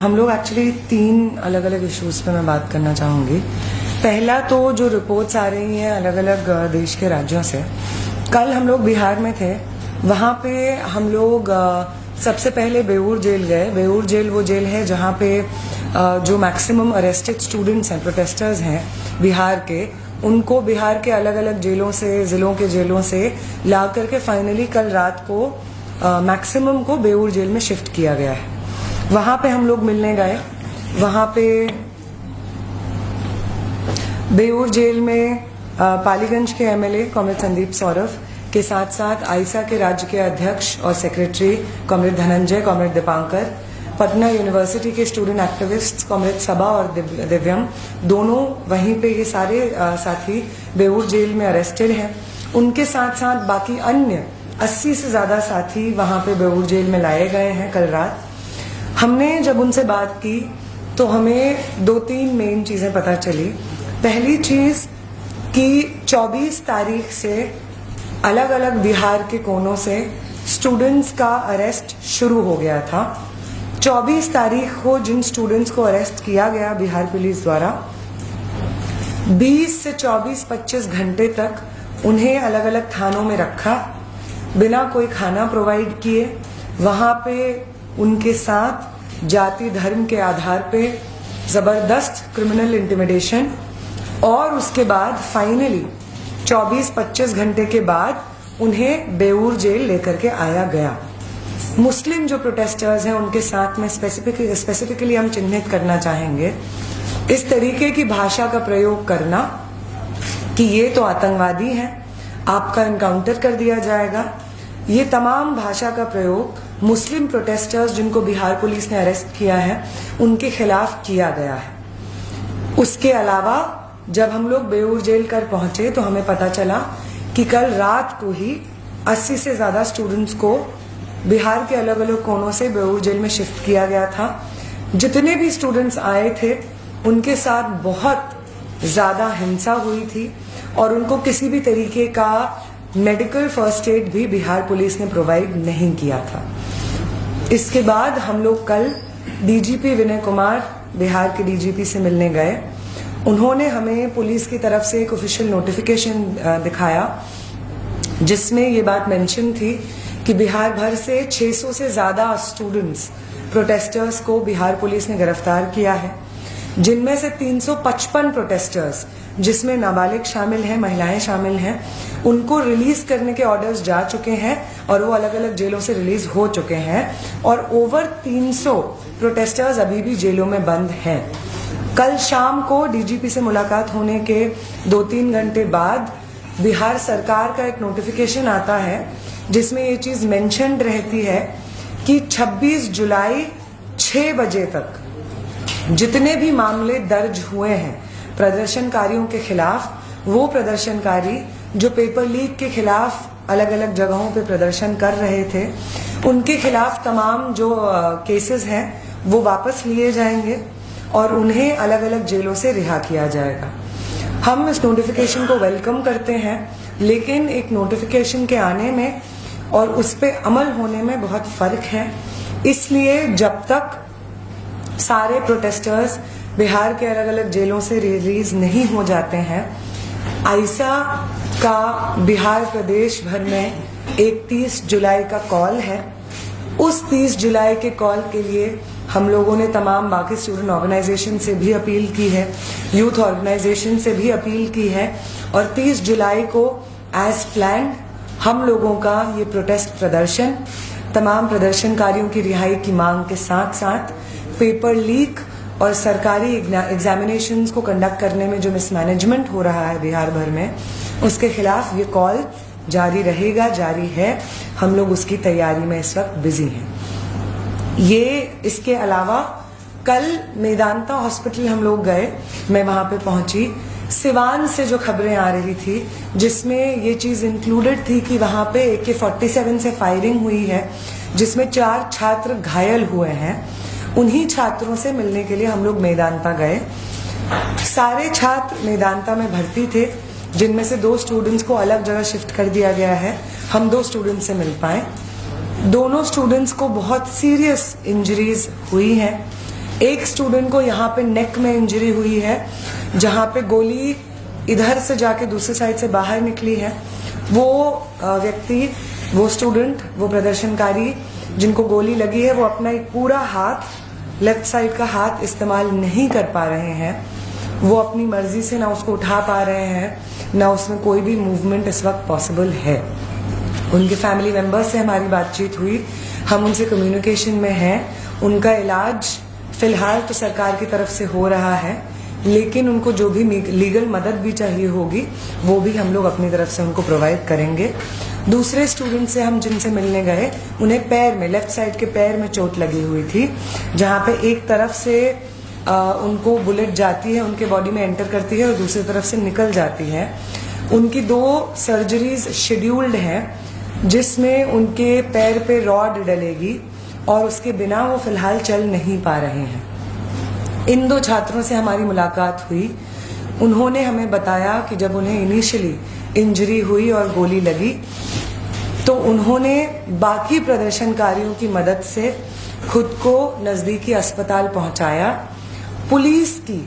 हम लोग एक्चुअली 3 अलग अलग इश्यूज पे मैं बात करना चाहूँगी। पहला तो जो रिपोर्ट्स आ रही हैं अलग अलग देश के राज्यों से। कल हम लोग बिहार में थे, वहाँ पे हम लोग सबसे पहले बेऊर जेल गए। बेऊर जेल वो जेल है जहाँ पे जो मैक्सिमम अरेस्टेड स्टूडेंट्स हैं, प्रोटेस्टर्स हैं बिहार के, उनको बिहार के अलग अलग जेलों से, ज़िलों के जेलों से ला करके फाइनली कल रात को मैक्सिमम को बेऊर जेल में शिफ्ट किया गया है। वहाँ पे हम लोग मिलने गए। वहाँ पे बेऊर जेल में पालीगंज के एमएलए कॉमरेड संदीप सौरभ के साथ साथ आइसा के राज्य के अध्यक्ष और secretary comrade Dhananjay, comrade Dipankar, Patna university के स्टूडेंट एक्टिविस्ट कॉमरेड सबा और दिव्यम, दोनों वहीं पे ये सारे साथी बेऊर जेल में अरेस्टेड हैं। उनके साथ साथ बाकी अन्य 80 से ज़्यादा साथी वहाँ पे बेऊर जेल में लाए गए हैं कल रात। हमने जब उनसे बात की तो हमें 2-3 मेन चीज़ें पता चली। पहली चीज़ कि 24 तारीख से अलग अलग बिहार के कोनों से स्टूडेंट्स का अरेस्ट शुरू हो गया था। 24 तारीख को जिन स्टूडेंट्स को अरेस्ट किया गया बिहार पुलिस द्वारा, 20 से 24-25 घंटे तक उन्हें अलग अलग थानों में रखा, बिना कोई खाना प्रोवाइड किए। वहाँ पे उनके साथ जाति धर्म के आधार पे ज़बरदस्त क्रिमिनल इंटिमिडेशन, और उसके बाद फाइनली 24-25 घंटे के बाद उन्हें बेऊर जेल लेकर के आया गया। मुस्लिम जो प्रोटेस्टर्स हैं उनके साथ में स्पेसिफिकली हम चिन्हित करना चाहेंगे इस तरीके की भाषा का प्रयोग करना कि ये तो आतंकवादी हैं, आपका इनकाउंटर कर दिया जाएगा। ये तमाम भाषा का प्रयोग मुस्लिम प्रोटेस्टर्स जिनको बिहार पुलिस ने अरेस्ट किया है उनके खिलाफ किया गया है। उसके अलावा जब हम लोग बेऊर जेल कर पहुंचे तो हमें पता चला कि कल रात को ही 80 से ज़्यादा स्टूडेंट्स को बिहार के अलग अलग कोनों से बेऊर जेल में शिफ्ट किया गया था। जितने भी स्टूडेंट्स आए थे उनके साथ बहुत ज़्यादा हिंसा हुई थी और उनको किसी भी तरीके का मेडिकल फर्स्ट एड भी बिहार पुलिस ने प्रोवाइड नहीं किया था। इसके बाद हम लोग कल डीजीपी विनय कुमार, बिहार के डीजीपी से मिलने गए। उन्होंने हमें पुलिस की तरफ से एक ऑफिशियल नोटिफिकेशन दिखाया जिसमें ये बात मेंशन थी कि बिहार भर से 600 से ज़्यादा स्टूडेंट्स, प्रोटेस्टर्स को बिहार पुलिस ने गिरफ्तार किया है, जिनमें से 355 प्रोटेस्टर्स, जिसमें नाबालिग शामिल हैं, महिलाएं शामिल हैं, उनको रिलीज करने के ऑर्डर्स जा चुके हैं और वो अलग अलग जेलों से रिलीज हो चुके हैं, और ओवर 300 प्रोटेस्टर्स अभी भी जेलों में बंद हैं। कल शाम को डीजीपी से मुलाकात होने के 2-3 घंटे बाद बिहार सरकार का एक नोटिफिकेशन आता है जिसमें ये चीज़ मेंशन्ड रहती है कि 26 जुलाई 6 बजे तक जितने भी मामले दर्ज हुए हैं प्रदर्शनकारियों के खिलाफ, वो प्रदर्शनकारी जो पेपर लीक के खिलाफ अलग अलग जगहों पे प्रदर्शन कर रहे थे, उनके खिलाफ तमाम जो केसेस हैं वो वापस लिए जाएंगे और उन्हें अलग अलग जेलों से रिहा किया जाएगा। हम इस नोटिफिकेशन को वेलकम करते हैं, लेकिन एक नोटिफिकेशन के आने में और उस पर अमल होने में बहुत फ़र्क है। इसलिए जब तक सारे प्रोटेस्टर्स बिहार के अलग अलग जेलों से रिलीज नहीं हो जाते हैं, आइसा का बिहार प्रदेश भर में एक 30 जुलाई का कॉल है। उस 30 जुलाई के कॉल के लिए हम लोगों ने तमाम बाकी स्टूडेंट ऑर्गेनाइजेशन से भी अपील की है, यूथ ऑर्गेनाइजेशन से भी अपील की है, और 30 जुलाई को एज प्लान्ड हम लोगों का ये प्रोटेस्ट प्रदर्शन तमाम प्रदर्शनकारियों की रिहाई की मांग के साथ साथ पेपर लीक और सरकारी एग्जामिनेशंस को कंडक्ट करने में जो मिसमैनेजमेंट हो रहा है बिहार भर में, उसके खिलाफ ये कॉल जारी रहेगा, जारी है। हम लोग उसकी तैयारी में इस वक्त बिजी हैं। ये इसके अलावा कल मेदांता हॉस्पिटल हम लोग गए, मैं वहाँ पे पहुँची। सिवान से जो खबरें आ रही थी जिसमें ये चीज़ इंक्लूडेड थी कि वहाँ पे AK-47 से फायरिंग हुई है जिसमें 4 छात्र घायल हुए हैं, उन्हीं छात्रों से मिलने के लिए हम लोग मेदांता गए। सारे छात्र मेदांता में भर्ती थे, जिनमें से 2 स्टूडेंट्स को अलग जगह शिफ्ट कर दिया गया है। हम 2 स्टूडेंट्स से मिल पाए। दोनों स्टूडेंट्स को बहुत सीरियस इंजरीज हुई हैं। एक स्टूडेंट को यहाँ पे नेक में इंजरी हुई है, जहाँ पे गोली इधर से जाके दूसरी साइड से बाहर निकली है। वो व्यक्ति, वो स्टूडेंट, वो प्रदर्शनकारी जिनको गोली लगी है, वो अपना एक पूरा हाथ, लेफ्ट साइड का हाथ इस्तेमाल नहीं कर पा रहे हैं। वो अपनी मर्जी से ना उसको उठा पा रहे हैं, ना उसमें कोई भी मूवमेंट इस वक्त पॉसिबल है। उनके फैमिली मेंबर्स से हमारी बातचीत हुई, हम उनसे कम्युनिकेशन में हैं। उनका इलाज फिलहाल तो सरकार की तरफ से हो रहा है, लेकिन उनको जो भी लीगल मदद भी चाहिए होगी वो भी हम लोग अपनी तरफ से उनको प्रोवाइड करेंगे। दूसरे स्टूडेंट से हम जिनसे मिलने गए, उन्हें पैर में, लेफ्ट साइड के पैर में चोट लगी हुई थी, जहाँ पे एक तरफ से उनको बुलेट जाती है, उनके बॉडी में एंटर करती है और दूसरी तरफ से निकल जाती है। उनकी 2 सर्जरीज शेड्यूल्ड हैं, जिसमें उनके पैर पे रॉड डलेगी और उसके बिना वो फिलहाल चल नहीं पा रहे हैं। इन 2 छात्रों से हमारी मुलाकात हुई। उन्होंने हमें बताया कि जब उन्हें इनिशियली इंजरी हुई और गोली लगी, तो उन्होंने बाकी प्रदर्शनकारियों की मदद से खुद को नजदीकी अस्पताल पहुंचाया। पुलिस की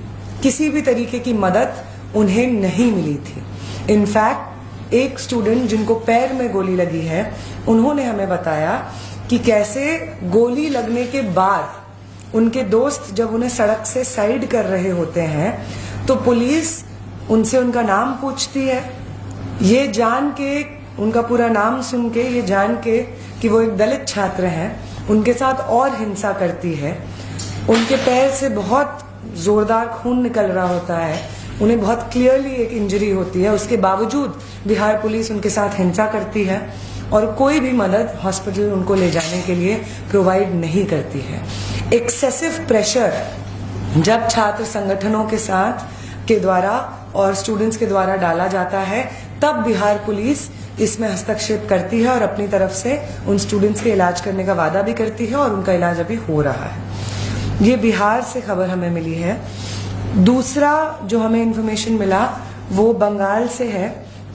किसी भी तरीके की मदद उन्हें नहीं मिली थी। इनफैक्ट एक स्टूडेंट जिनको पैर में गोली लगी है, उन्होंने हमें बताया कि कैसे गोली लगने के बाद उनके दोस्त जब उन्हें सड़क से साइड कर रहे होते हैं, तो पुलिस उनसे उनका नाम पूछती है। ये जान के, उनका पूरा नाम सुन के, ये जान के कि वो एक दलित छात्र हैं, उनके साथ और हिंसा करती है। उनके पैर से बहुत जोरदार खून निकल रहा होता है, उन्हें बहुत क्लियरली एक इंजरी होती है। उसके बावजूद बिहार पुलिस उनके साथ हिंसा करती है और कोई भी मदद हॉस्पिटल उनको ले जाने के लिए प्रोवाइड नहीं करती है। एक्सेसिव प्रेशर जब छात्र संगठनों के साथ के द्वारा और स्टूडेंट्स के द्वारा डाला जाता है, तब बिहार पुलिस इसमें हस्तक्षेप करती है और अपनी तरफ से उन स्टूडेंट्स के इलाज करने का वादा भी करती है और उनका इलाज अभी हो रहा है। ये बिहार से खबर हमें मिली है। दूसरा जो हमें इन्फॉर्मेशन मिला वो बंगाल से है।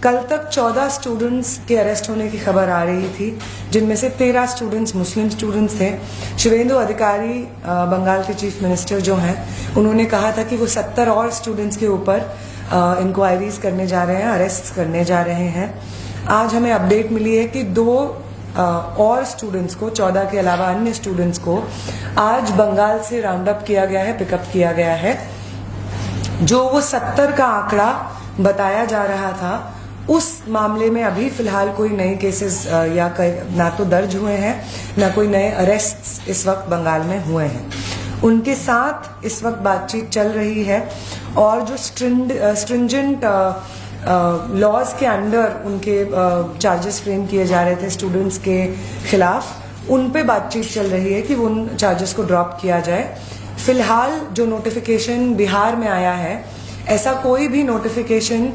कल तक 14 स्टूडेंट्स के अरेस्ट होने की खबर आ रही थी, जिनमें से 13 स्टूडेंट्स मुस्लिम स्टूडेंट्स थे। शुभेंदु अधिकारी बंगाल के चीफ मिनिस्टर जो हैं, उन्होंने कहा था कि वो 70 और स्टूडेंट्स के ऊपर इंक्वायरीज करने जा रहे हैं, अरेस्ट करने जा रहे हैं। आज हमें अपडेट मिली है कि 2 और स्टूडेंट्स को, 14 के अलावा अन्य स्टूडेंट्स को आज बंगाल से राउंड अप किया गया है, पिकअप किया गया है। जो वो 70 का आंकड़ा बताया जा रहा था, उस मामले में अभी फिलहाल कोई नए केसेस या ना तो दर्ज हुए हैं, ना कोई नए अरेस्ट इस वक्त बंगाल में हुए हैं। उनके साथ इस वक्त बातचीत चल रही है और जो स्ट्रिंजेंट लॉज के अंडर उनके चार्जेस फ्रेम किए जा रहे थे स्टूडेंट्स के खिलाफ, उन पे बातचीत चल रही है कि उन चार्जेस को ड्रॉप किया जाए। फिलहाल जो नोटिफिकेशन बिहार में आया है, ऐसा कोई भी नोटिफिकेशन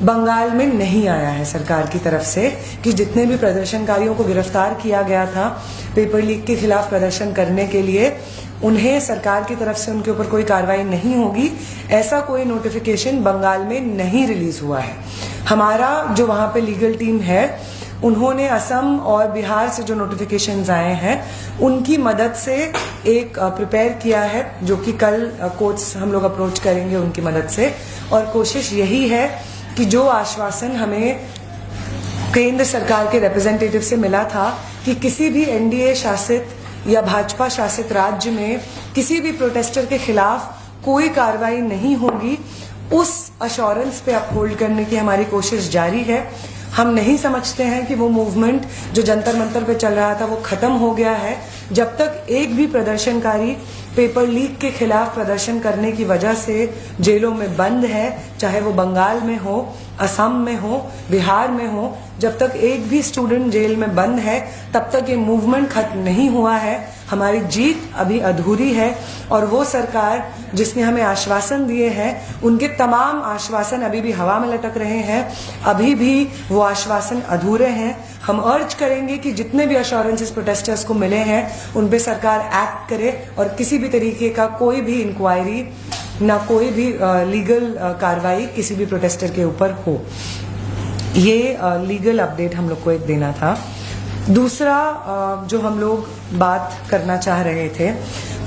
बंगाल में नहीं आया है सरकार की तरफ से कि जितने भी प्रदर्शनकारियों को गिरफ्तार किया गया था पेपर लीक के खिलाफ प्रदर्शन करने के लिए, उन्हें सरकार की तरफ से उनके ऊपर कोई कार्रवाई नहीं होगी, ऐसा कोई नोटिफिकेशन बंगाल में नहीं रिलीज हुआ है। हमारा जो वहां पे लीगल टीम है, उन्होंने असम और बिहार से जो नोटिफिकेशंस आए हैं उनकी मदद से एक प्रिपेयर किया है, जो कि कल कोर्ट्स हम लोग अप्रोच करेंगे उनकी मदद से। और कोशिश यही है कि जो आश्वासन हमें केंद्र सरकार के रिप्रेजेंटेटिव से मिला था कि किसी भी एनडीए शासित या भाजपा शासित राज्य में किसी भी प्रोटेस्टर के खिलाफ कोई कार्रवाई नहीं होगी, उस अश्योरेंस पे अपहोल्ड करने की हमारी कोशिश जारी है। हम नहीं समझते हैं कि वो मूवमेंट जो जंतर मंतर पे चल रहा था वो खत्म हो गया है। जब तक एक भी प्रदर्शनकारी पेपर लीक के खिलाफ प्रदर्शन करने की वजह से जेलों में बंद है, चाहे वो बंगाल में हो, असम में हो, बिहार में हो, जब तक एक भी स्टूडेंट जेल में बंद है, तब तक ये मूवमेंट खत्म नहीं हुआ है। हमारी जीत अभी अधूरी है और वो सरकार जिसने हमें आश्वासन दिए हैं, उनके तमाम आश्वासन अभी भी हवा में लटक रहे हैं, अभी भी वो आश्वासन अधूरे हैं। हम अर्ज करेंगे कि जितने भी अश्योरेंसेस प्रोटेस्टर्स को मिले हैं उन पे सरकार एक्ट करे और किसी भी तरीके का कोई भी इंक्वायरी, ना कोई भी लीगल कार्रवाई किसी भी प्रोटेस्टर के ऊपर हो। ये लीगल अपडेट हम लोग को एक देना था। दूसरा जो हम लोग बात करना चाह रहे थे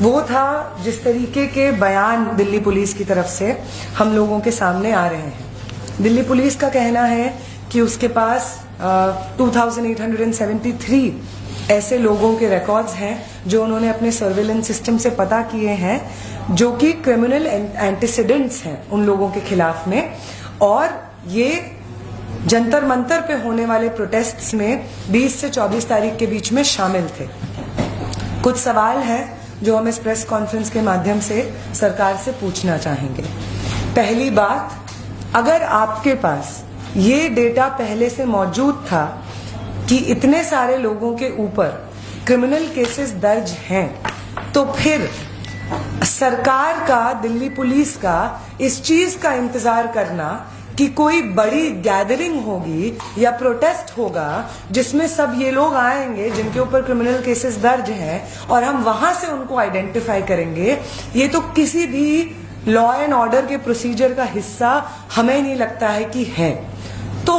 वो था जिस तरीके के बयान दिल्ली पुलिस की तरफ से हम लोगों के सामने आ रहे हैं। दिल्ली पुलिस का कहना है कि उसके पास 2873 ऐसे लोगों के रिकॉर्ड्स हैं जो उन्होंने अपने सर्वेलेंस सिस्टम से पता किए हैं, जो कि क्रिमिनल एंटीसीडेंट्स हैं उन लोगों के खिलाफ में, और ये जंतर मंतर पे होने वाले प्रोटेस्ट्स में 20 से 24 तारीख के बीच में शामिल थे। कुछ सवाल हैं जो हम इस प्रेस कॉन्फ्रेंस के माध्यम से सरकार से पूछना चाहेंगे। पहली बात, अगर आपके पास ये डेटा पहले से मौजूद था कि इतने सारे लोगों के ऊपर क्रिमिनल केसेस दर्ज हैं, तो फिर सरकार का, दिल्ली पुलिस का इस चीज का इंतजार करना कि कोई बड़ी गैदरिंग होगी या प्रोटेस्ट होगा जिसमें सब ये लोग आएंगे जिनके ऊपर क्रिमिनल केसेस दर्ज हैं और हम वहां से उनको आइडेंटिफाई करेंगे, ये तो किसी भी लॉ एंड ऑर्डर के प्रोसीजर का हिस्सा हमें नहीं लगता है कि है। तो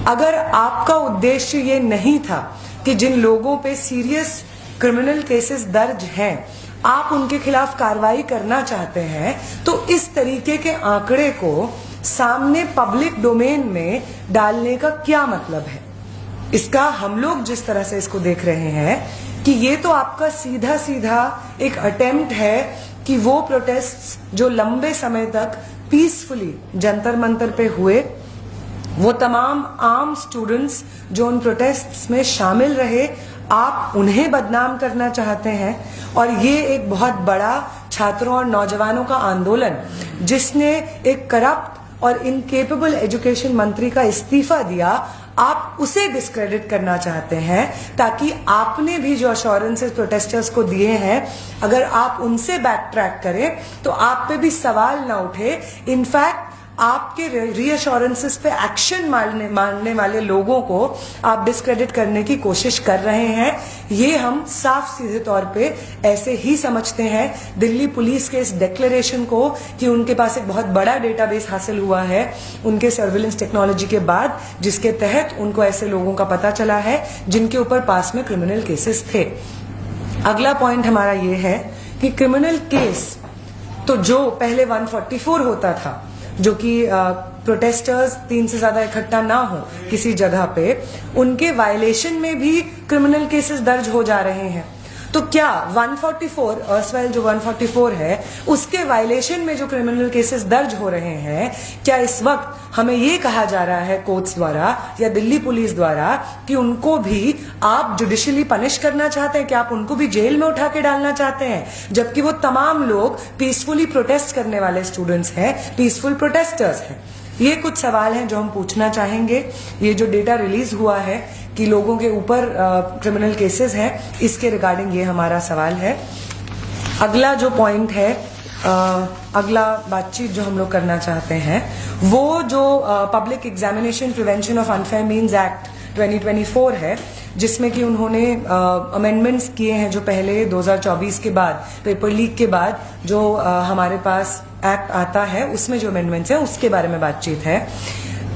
अगर आपका उद्देश्य ये नहीं था कि जिन लोगों पे सीरियस क्रिमिनल केसेस दर्ज हैं आप उनके खिलाफ कार्रवाई करना चाहते हैं, तो इस तरीके के आंकड़े को सामने पब्लिक डोमेन में डालने का क्या मतलब है? इसका हम लोग जिस तरह से इसको देख रहे हैं कि ये तो आपका सीधा सीधा एक अटेम्प्ट है कि वो प्रोटेस्ट्स जो लंबे समय तक पीसफुली जंतर मंतर पे हुए, वो तमाम आम स्टूडेंट्स जो उन प्रोटेस्ट्स में शामिल रहे, आप उन्हें बदनाम करना चाहते हैं। और ये एक बहुत बड़ा छात्रों और नौजवानों का आंदोलन जिसने एक करप्ट और इनकेपेबल एजुकेशन मंत्री का इस्तीफा दिया, आप उसे डिस्क्रेडिट करना चाहते हैं ताकि आपने भी जो अश्योरेंसेस प्रोटेस्टर्स को दिए हैं, अगर आप उनसे बैक ट्रैक करें तो आप पे भी सवाल ना उठे। इनफैक्ट आपके रीअश्योरेंसेस पे एक्शन मानने वाले लोगों को आप डिस्क्रेडिट करने की कोशिश कर रहे हैं। ये हम साफ सीधे तौर पे ऐसे ही समझते हैं दिल्ली पुलिस के इस डिक्लेरेशन को कि उनके पास एक बहुत बड़ा डेटाबेस हासिल हुआ है उनके सर्विलेंस टेक्नोलॉजी के बाद, जिसके तहत उनको ऐसे लोगों का पता चला है जिनके ऊपर पास में क्रिमिनल केसेस थे। अगला पॉइंट हमारा ये है कि क्रिमिनल केस तो जो पहले 144 होता था, जो कि प्रोटेस्टर्स 3 से ज्यादा इकट्ठा ना हो किसी जगह पे, उनके वायलेशन में भी क्रिमिनल केसेस दर्ज हो जा रहे हैं। तो क्या 144 अर्सवाइल जो 144 है उसके वायलेशन में जो क्रिमिनल केसेस दर्ज हो रहे हैं, क्या इस वक्त हमें ये कहा जा रहा है कोर्ट्स द्वारा या दिल्ली पुलिस द्वारा कि उनको भी आप जुडिशियली पनिश करना चाहते हैं, कि आप उनको भी जेल में उठा के डालना चाहते हैं, जबकि वो तमाम लोग पीसफुली प्रोटेस्ट करने वाले स्टूडेंट्स हैं, पीसफुल प्रोटेस्टर्स हैं? ये कुछ सवाल हैं जो हम पूछना चाहेंगे। ये जो डेटा रिलीज हुआ है कि लोगों के ऊपर क्रिमिनल केसेस हैं, इसके रिगार्डिंग ये हमारा सवाल है। अगला जो पॉइंट है, अगला बातचीत जो हम लोग करना चाहते हैं, वो जो public examination prevention of unfair means act 2024 है, जिसमें कि उन्होंने अमेंडमेंट्स किए हैं जो पहले 2024 के बाद पेपर लीक के बाद जो हमारे पास एक्ट आता है उसमें जो अमेंडमेंट्स हैं उसके बारे में बातचीत है।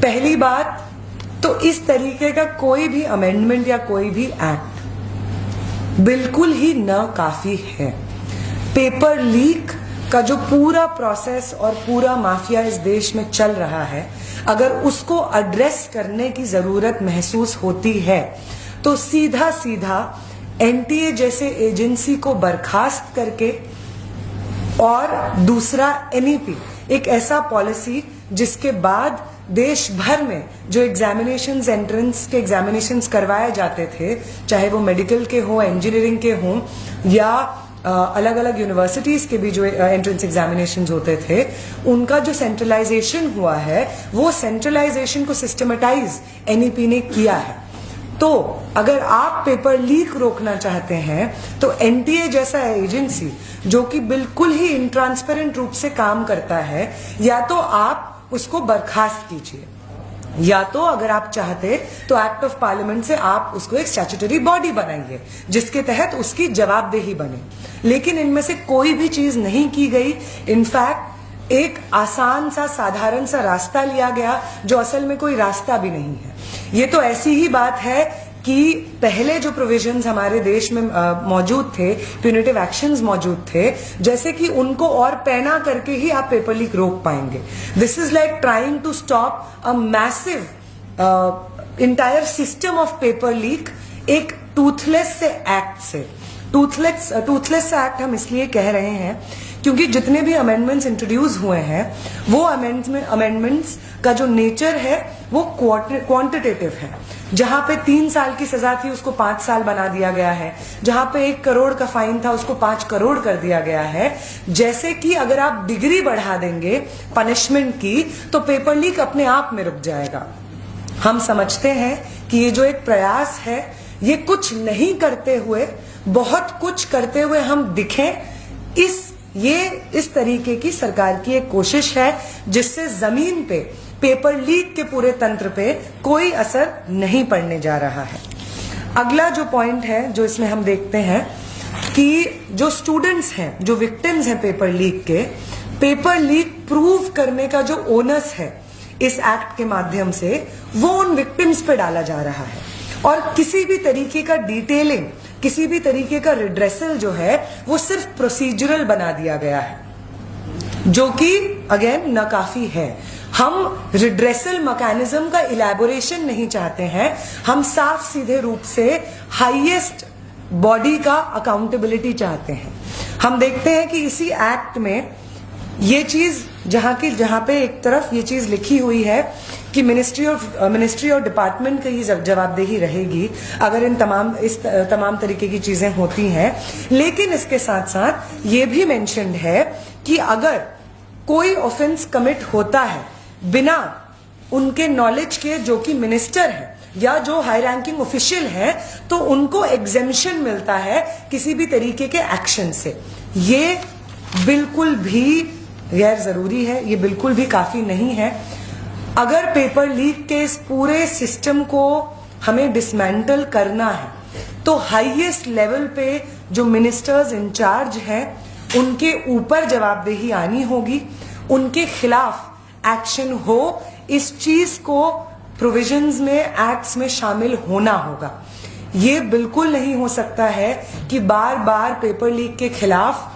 पहली बात तो इस तरीके का कोई भी अमेंडमेंट या कोई भी एक्ट बिल्कुल ही न काफी है। पेपर लीक का जो पूरा प्रोसेस और पूरा माफिया इस देश में चल रहा है, अगर उसको एड्रेस करने की जरूरत महसूस होती है तो सीधा सीधा एनटीए जैसे एजेंसी को बर्खास्त करके और दूसरा एनईपी, एक ऐसा पॉलिसी जिसके बाद देश भर में जो एग्जामिनेशंस, एंट्रेंस के एग्जामिनेशंस करवाए जाते थे, चाहे वो मेडिकल के हों, इंजीनियरिंग के हों या अलग अलग यूनिवर्सिटीज के भी जो एंट्रेंस एग्जामिनेशंस होते थे, उनका जो सेंट्रलाइजेशन हुआ है, वो सेंट्रलाइजेशन को सिस्टमेटाइज एनईपी ने किया है। तो अगर आप पेपर लीक रोकना चाहते हैं तो एनटीए जैसा एजेंसी जो कि बिल्कुल ही इनट्रांसपेरेंट रूप से काम करता है, या तो आप उसको बर्खास्त कीजिए, या तो अगर आप चाहते तो एक्ट ऑफ पार्लियामेंट से आप उसको एक स्टैट्यूटरी बॉडी बनाइए जिसके तहत उसकी जवाबदेही बने। लेकिन इनमें से कोई भी चीज नहीं की गई। इनफैक्ट एक आसान सा, साधारण सा रास्ता लिया गया जो असल में कोई रास्ता भी नहीं है। ये तो ऐसी ही बात है कि पहले जो प्रोविजंस हमारे देश में मौजूद थे, प्यूनिटिव एक्शंस मौजूद थे, जैसे कि उनको और पैना करके ही आप पेपर लीक रोक पाएंगे। This is like trying to stop a massive entire system of paper leak एक टूथलेस से एक्ट से। टूथलेस एक्ट हम इसलिए कह रहे हैं क्योंकि जितने भी अमेंडमेंट्स इंट्रोड्यूस हुए हैं वो अमेंडमेंट्स का जो नेचर है वो क्वांटिटेटिव है। जहां पे 3 साल की सजा थी उसको 5 साल बना दिया गया है, जहां पे 1 करोड़ का फाइन था उसको 5 करोड़ कर दिया गया है। जैसे कि अगर आप डिग्री बढ़ा देंगे पनिशमेंट की तो पेपर लीक अपने आप में रुक जाएगा। हम समझते हैं कि ये जो एक प्रयास है ये कुछ नहीं करते हुए बहुत कुछ करते हुए हम दिखें, इस तरीके की सरकार की एक कोशिश है जिससे जमीन पे पेपर लीक के पूरे तंत्र पे कोई असर नहीं पड़ने जा रहा है। अगला जो पॉइंट है जो इसमें हम देखते हैं कि जो स्टूडेंट्स हैं, जो विक्टिम्स हैं पेपर लीक के, पेपर लीक प्रूव करने का जो ओनस है इस एक्ट के माध्यम से वो उन विक्टिम्स पे डाला जा रहा है और किसी भी तरीके का डिटेलिंग, किसी भी तरीके का रिड्रेसल जो है वो सिर्फ प्रोसीजरल बना दिया गया है, जो कि अगेन नाकाफी है। हम रिड्रेसल मैकेनिज्म का इलैबोरेशन नहीं चाहते हैं, हम साफ सीधे रूप से हाईएस्ट बॉडी का अकाउंटेबिलिटी चाहते हैं। हम देखते हैं कि इसी एक्ट में ये चीज जहां पे एक तरफ ये चीज लिखी हुई है कि मिनिस्ट्री और डिपार्टमेंट की ही जवाबदेही रहेगी अगर इस तमाम तरीके की चीजें होती हैं, लेकिन इसके साथ साथ ये भी मेंशन्ड है कि अगर कोई ऑफेंस कमिट होता है बिना उनके नॉलेज के, जो कि मिनिस्टर है या जो हाई रैंकिंग ऑफिशियल है, तो उनको एग्जेम्पशन मिलता है किसी भी तरीके के एक्शन से। ये बिल्कुल भी गैर जरूरी है, ये बिल्कुल भी काफी नहीं है। अगर पेपर लीक के इस पूरे सिस्टम को हमें डिसमेंटल करना है तो हाईएस्ट लेवल पे जो मिनिस्टर्स इंचार्ज हैं उनके ऊपर जवाबदेही आनी होगी, उनके खिलाफ एक्शन हो, इस चीज को प्रोविजंस में, एक्ट्स में शामिल होना होगा। ये बिल्कुल नहीं हो सकता है कि बार बार पेपर लीक के खिलाफ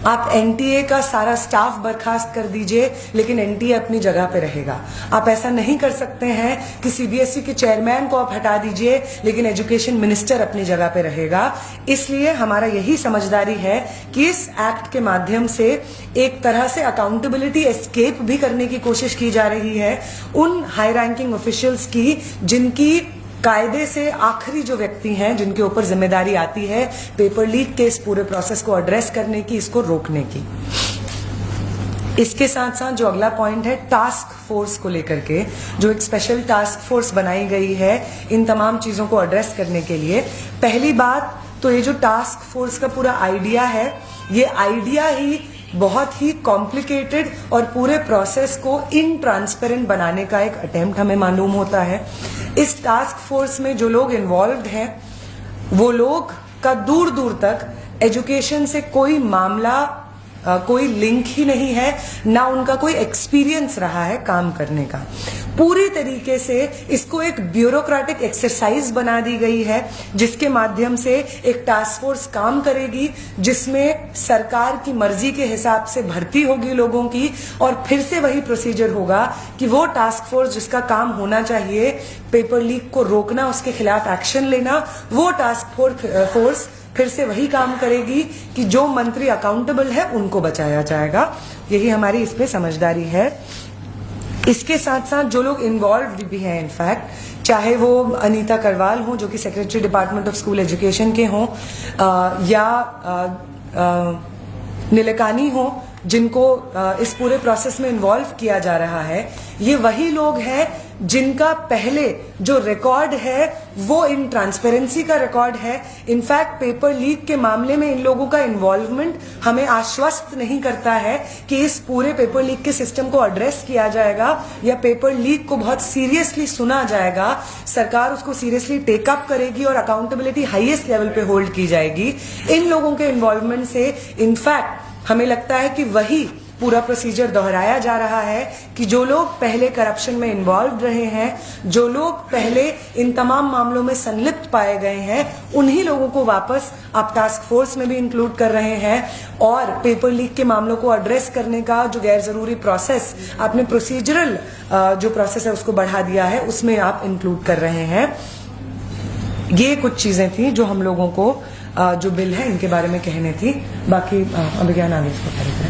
आप एनटीए का सारा स्टाफ बर्खास्त कर दीजिए लेकिन एनटीए अपनी जगह पे रहेगा। आप ऐसा नहीं कर सकते हैं कि सीबीएसई के चेयरमैन को आप हटा दीजिए लेकिन एजुकेशन मिनिस्टर अपनी जगह पे रहेगा। इसलिए हमारा यही समझदारी है कि इस एक्ट के माध्यम से एक तरह से अकाउंटेबिलिटी एस्केप भी करने की कोशिश की जा रही है उन हाई रैंकिंग ऑफिशियल्स की जिनकी कायदे से आखिरी जो व्यक्ति हैं, जिनके ऊपर जिम्मेदारी आती है पेपर लीक के इस पूरे प्रोसेस को एड्रेस करने की, इसको रोकने की। इसके साथ साथ जो अगला पॉइंट है टास्क फोर्स को लेकर के, जो एक स्पेशल टास्क फोर्स बनाई गई है इन तमाम चीजों को एड्रेस करने के लिए। पहली बात तो ये जो टास्क फोर्स का पूरा आइडिया है, ये आइडिया ही बहुत ही कॉम्प्लिकेटेड और पूरे प्रोसेस को इनट्रांसपेरेंट बनाने का एक अटेम्प्ट हमें मालूम होता है। इस टास्क फोर्स में जो लोग इन्वॉल्व्ड हैं वो लोग का दूर दूर तक एजुकेशन से कोई मामला, कोई लिंक ही नहीं है, ना उनका कोई एक्सपीरियंस रहा है काम करने का। पूरी तरीके से इसको एक ब्यूरोक्रेटिक एक्सरसाइज बना दी गई है जिसके माध्यम से एक टास्क फोर्स काम करेगी जिसमें सरकार की मर्जी के हिसाब से भर्ती होगी लोगों की और फिर से वही प्रोसीजर होगा कि वो टास्क फोर्स जिसका काम होना चाहिए पेपर लीक को रोकना, उसके खिलाफ एक्शन लेना, वो टास्क फोर्स फिर से वही काम करेगी कि जो मंत्री अकाउंटेबल है उनको बचाया जाएगा। यही हमारी इस पे समझदारी है। इसके साथ साथ जो लोग इन्वॉल्व भी हैं, इनफैक्ट चाहे वो अनीता करवाल हो जो कि secretary department of school education के हों या नीलकानी हो जिनको इस पूरे प्रोसेस में इन्वॉल्व किया जा रहा है, ये वही लोग हैं जिनका पहले जो रिकॉर्ड है वो इन ट्रांसपेरेंसी का रिकॉर्ड है। इनफैक्ट पेपर लीक के मामले में इन लोगों का इन्वॉल्वमेंट हमें आश्वस्त नहीं करता है कि इस पूरे पेपर लीक के सिस्टम को एड्रेस किया जाएगा या पेपर लीक को बहुत सीरियसली सुना जाएगा, सरकार उसको सीरियसली टेकअप करेगी और अकाउंटेबिलिटी हाईएस्ट लेवल पे होल्ड की जाएगी। इन लोगों के इन्वॉल्वमेंट से इनफैक्ट हमें लगता है कि वही पूरा प्रोसीजर दोहराया जा रहा है कि जो लोग पहले करप्शन में इन्वॉल्व रहे हैं, जो लोग पहले इन तमाम मामलों में संलिप्त पाए गए हैं, उन्हीं लोगों को वापस आप टास्क फोर्स में भी इंक्लूड कर रहे हैं और पेपर लीक के मामलों को एड्रेस करने का जो गैर जरूरी प्रोसेस आपने प्रोसीजरल जो प्रोसेस है उसको बढ़ा दिया है, उसमें आप इंक्लूड कर रहे हैं। ये कुछ चीजें थी जो हम लोगों को जो बिल है इनके बारे में कहने थी। बाकी अभिज्ञान आगे इसको करेगा।